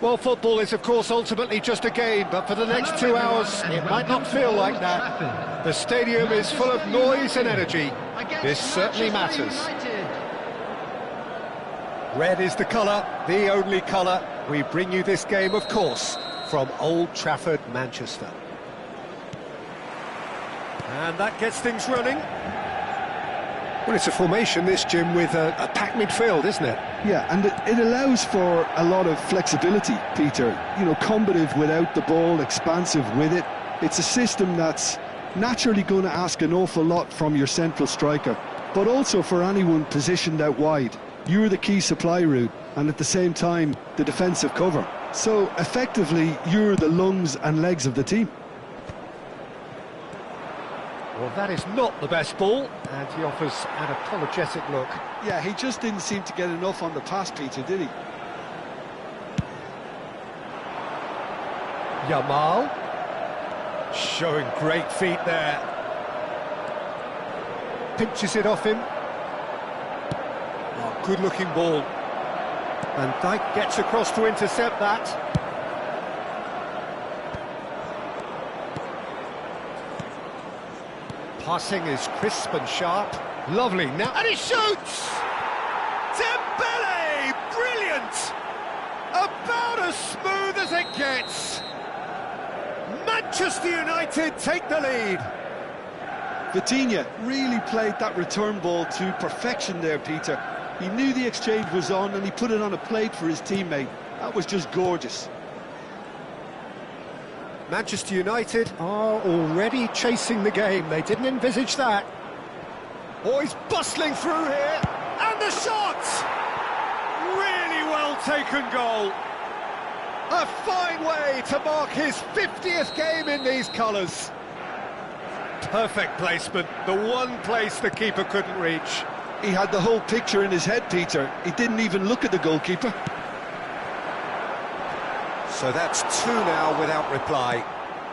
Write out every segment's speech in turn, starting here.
Well, football is, of course, ultimately just a game, but for the next 2 hours, it might not feel like that. The stadium is full of noise and energy. This certainly matters. Red is the colour, the only colour. We bring you this game, of course, from Old Trafford, Manchester. And that gets things running. Well, it's a formation, this, Jim, with a packed midfield, isn't it? Yeah, and it allows for a lot of flexibility, Peter. You know, combative without the ball, expansive with it. It's a system that's naturally going to ask an awful lot from your central striker, but also for anyone positioned out wide. You're the key supply route, and at the same time, the defensive cover. So, effectively, you're the lungs and legs of the team. Well, that is not the best ball, and he offers an apologetic look. Yeah, he just didn't seem to get enough on the pass, Peter, did he? Yamal, showing great feet there. Pinches it off him. Oh, good-looking ball. Van Dijk gets across to intercept that. Passing is crisp and sharp. Lovely now, and he shoots! Dembele! Brilliant! About as smooth as it gets. Manchester United take the lead. Vitinha really played that return ball to perfection there, Peter. He knew the exchange was on and he put it on a plate for his teammate. That was just gorgeous. Manchester United are already chasing the game. They didn't envisage that. Oh, he's bustling through here. And the shot! Really well taken goal. A fine way to mark his 50th game in these colours. Perfect placement. The one place the keeper couldn't reach. He had the whole picture in his head, Peter. He didn't even look at the goalkeeper. So that's 2 now without reply.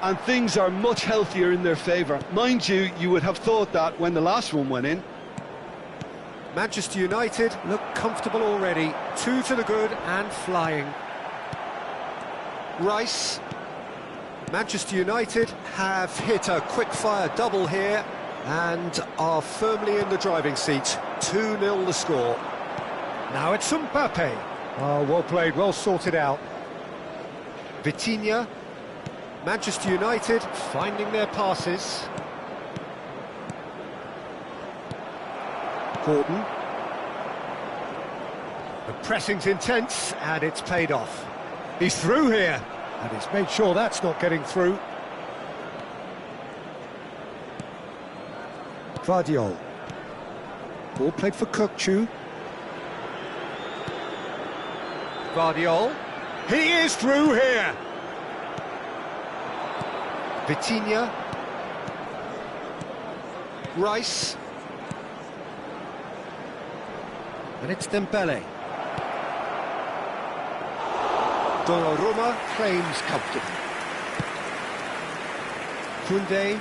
And things are much healthier in their favour. Mind you, you would have thought that when the last one went in. Manchester United look comfortable already. 2 to the good and flying. Rice. Manchester United have hit a quick-fire double here and are firmly in the driving seat. 2-0 the score. Now it's Mbappe. Oh, well played, well sorted out. Vitinha. Manchester United finding their passes. Gordon. The pressing's intense and it's paid off. He's through here and he's made sure that's not getting through. Gvardiol. Ball played for Potw. Gvardiol. He is through here. Vitinha. Rice. And it's Dembele. Donnarumma claims comfortably. Koundé.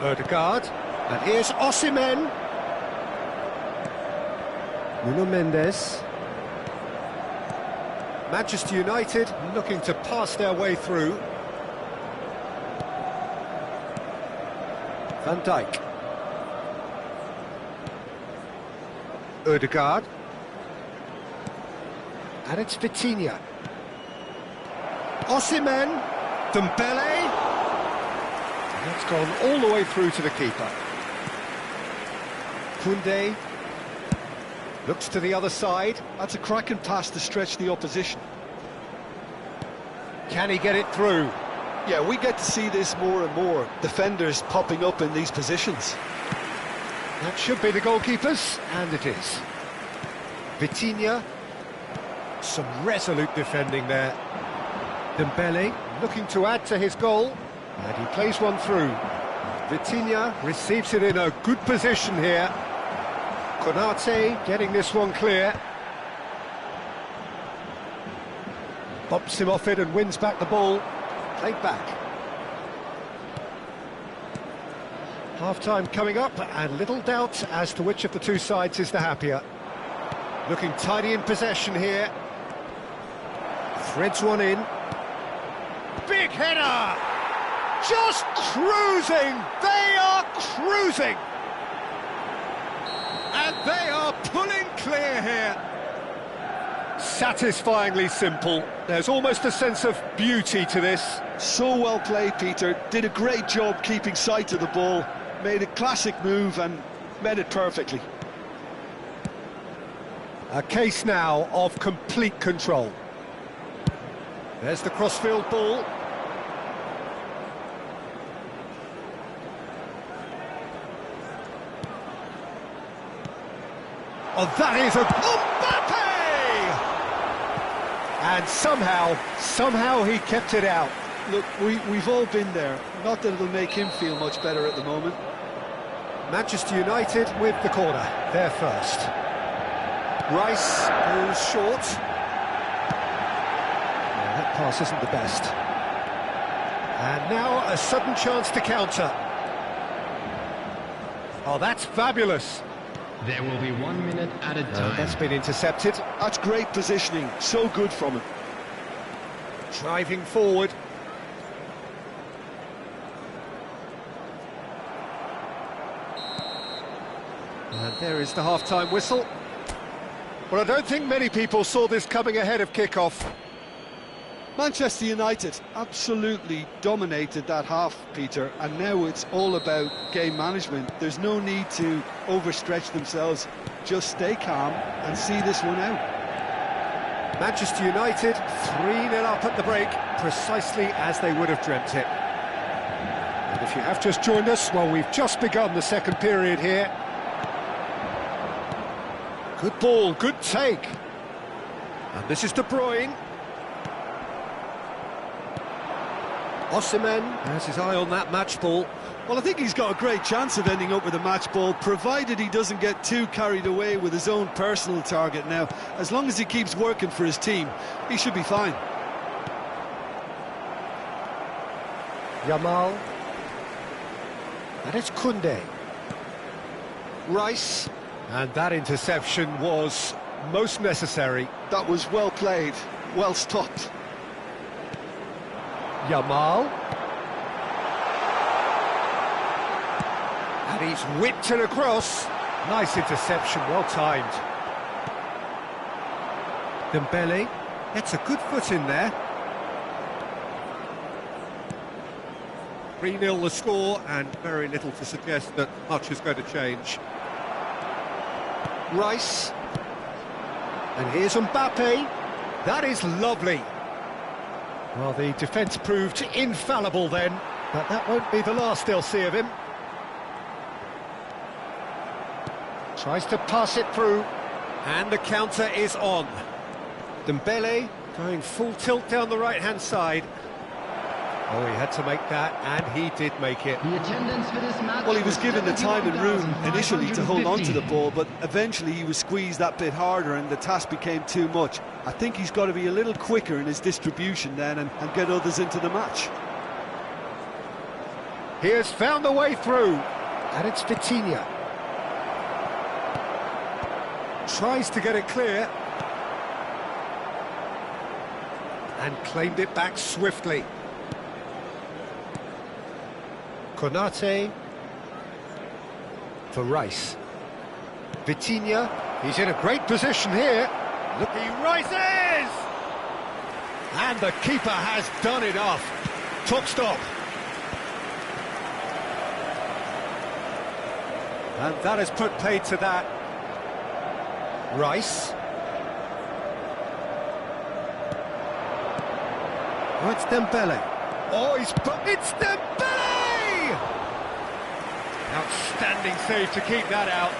Odegaard. And here's Osimhen. Nuno Mendes. Manchester United looking to pass their way through. Van Dijk. Odegaard. And it's Vitinha. Osimhen. Dembele. And that's gone all the way through to the keeper. Koundé. Looks to the other side. That's a cracking pass to stretch the opposition. Can he get it through? Yeah, we get to see this more and more. Defenders popping up in these positions. That should be the goalkeepers, and it is. Vitinha. Some resolute defending there. Dembele looking to add to his goal. And he plays one through. Vitinha receives it in a good position here. Konate getting this one clear. Bumps him off it and wins back the ball. Played back. Half-time coming up, and little doubt as to which of the two sides is the happier. Looking tidy in possession here. Threads one in. Big header! Just cruising! They are cruising! And they are pulling clear here. Satisfyingly simple. There's almost a sense of beauty to this. So well played, Peter. Did a great job keeping sight of the ball. Made a classic move and met it perfectly. A case now of complete control. There's the crossfield ball. Oh, that is a... Mbappe! And somehow he kept it out. Look, we've all been there. Not that it'll make him feel much better at the moment. Manchester United with the corner. They're first. Rice goes short. Yeah, that pass isn't the best. And now a sudden chance to counter. Oh, that's fabulous. There will be 1 minute added time. That's been intercepted. That's great positioning. So good from him. Driving forward. And there is the half-time whistle. Well, I don't think many people saw this coming ahead of kick-off. Manchester United absolutely dominated that half, Peter, and now it's all about game management. There's no need to overstretch themselves. Just stay calm and see this one out. Manchester United 3-0 up at the break, precisely as they would have dreamt it. And if you have just joined us, well, we've just begun the second period here. Good ball, good take. And this is De Bruyne. Osimhen has his eye on that match ball. Well, I think he's got a great chance of ending up with a match ball, provided he doesn't get too carried away with his own personal target now. As long as he keeps working for his team, he should be fine. Yamal. And it's Koundé. Rice. And that interception was most necessary. That was well played, well stopped. Yamal. And he's whipped it across. Nice interception, well timed. Dembele gets a good foot in there. 3-0 the score, and very little to suggest that much is going to change. Rice. And here's Mbappe. That is lovely. Well, the defence proved infallible then, but that won't be the last they'll see of him. Tries to pass it through, and the counter is on. Dembele going full tilt down the right-hand side. Oh, he had to make that, and he did make it. The attendance for this match. Well, he was given the time and room initially to hold on to the ball, but eventually he was squeezed that bit harder and the task became too much. I think he's got to be a little quicker in his distribution then and get others into the match. He has found a way through, and it's Vitinha. Tries to get it clear. And claimed it back swiftly. Konate for Rice. Vitinha, he's in a great position here. Look, he rises! And the keeper has done enough. Top stop. And that has put paid to that. Rice. Oh, it's Dembele. Oh, it's Dembele! Outstanding save to keep that out.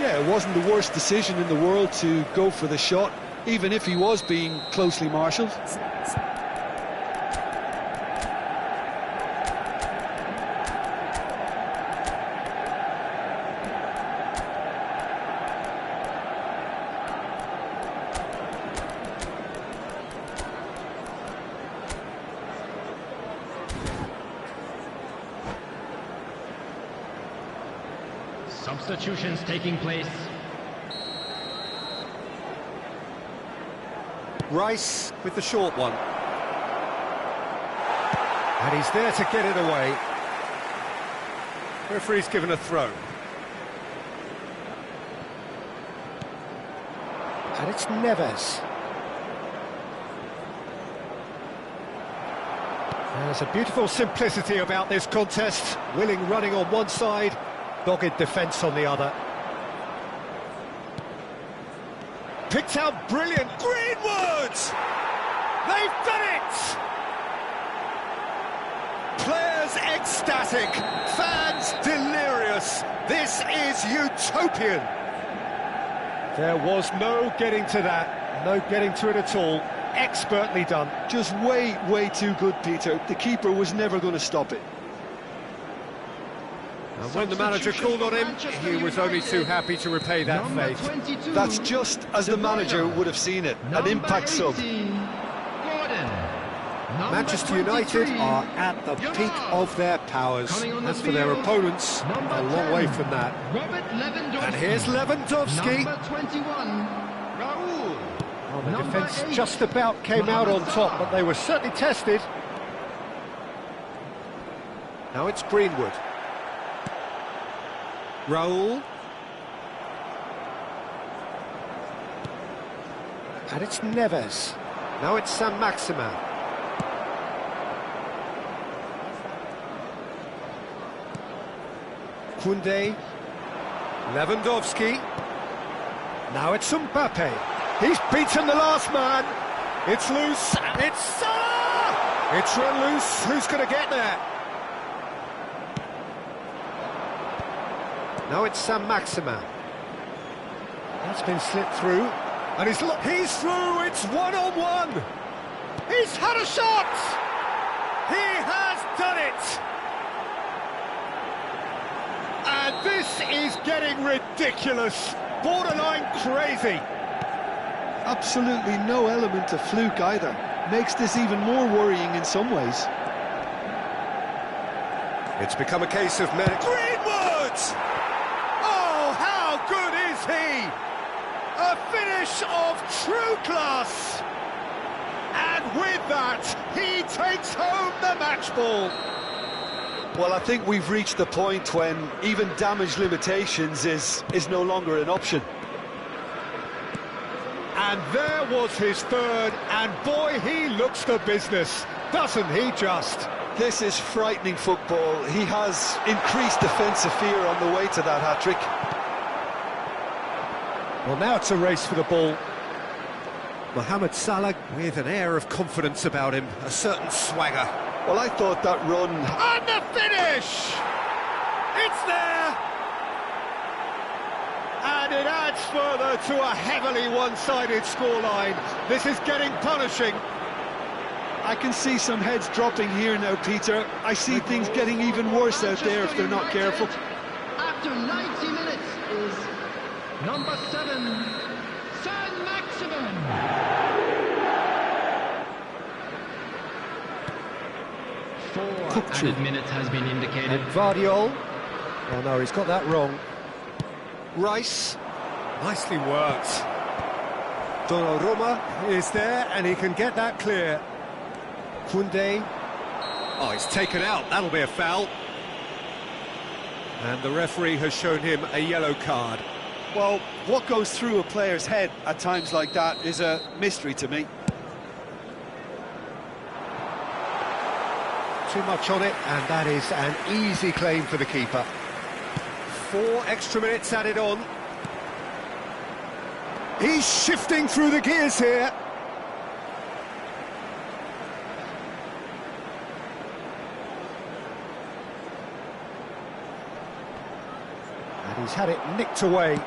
Yeah, it wasn't the worst decision in the world to go for the shot, even if he was being closely marshalled. substitutions taking place. Rice with the short one. And he's there to get it away. Referee's given a throw. And it's Neves. There's a beautiful simplicity about this contest. Willing running on one side, dogged defence on the other. Picked out brilliant. Greenwood! They've done it! Players ecstatic, fans delirious. This is utopian. There was no getting to that, no getting to it at all. Expertly done. Just way too good, Peter. The keeper was never going to stop it. And when the manager called on him, he was only too happy to repay that fate. That's just as the manager would have seen it, an impact sub. Manchester United are at the peak of their powers. As for their opponents, a long way from that. And here's Lewandowski. Oh, the defence just about came out on top, but they were certainly tested. Now it's Greenwood. Raul. And it's Neves. Now it's Saint-Maximin. Koundé. Lewandowski. Now it's Mbappe. He's beaten the last man. It's loose. It's Salah! It's run loose. Who's going to get there? Now it's Saint-Maximin. That's been slipped through. And he's through. It's one-on-one. He's had a shot. He has done it. And this is getting ridiculous. Borderline crazy. Absolutely no element of fluke either. Makes this even more worrying in some ways. It's become a case of men. Greenwood! Oh, how good is he? A finish of true class. And with that, he takes home the match ball. Well, I think we've reached the point when even damage limitations is no longer an option. And there was his third, and boy, he looks the business, doesn't he just? This is frightening football. He has increased defensive fear on the way to that hat-trick. Well, now it's a race for the ball. Mohamed Salah with an air of confidence about him, a certain swagger. Well, I thought that run... And the finish! It's there! And it adds further to a heavily one-sided scoreline. This is getting punishing. I can see some heads dropping here now, Peter. I see things getting even worse out there if they're not careful. After 90 minutes is number 7, Saint-Maximin. 4 added minutes has been indicated. And Vardiol. Oh no, he's got that wrong. Rice. Nicely worked. Donnarumma is there and he can get that clear. Koundé. Oh, he's taken out. That'll be a foul. And the referee has shown him a yellow card. Well, what goes through a player's head at times like that is a mystery to me. Too much on it, and that is an easy claim for the keeper. 4 extra minutes added on. He's shifting through the gears here. And he's had it nicked away.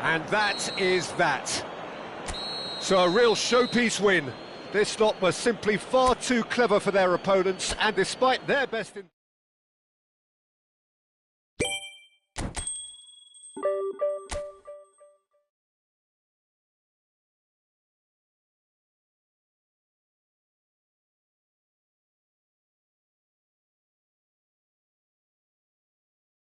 And that is that. So a real showpiece win. This lot was simply far too clever for their opponents, and despite their best...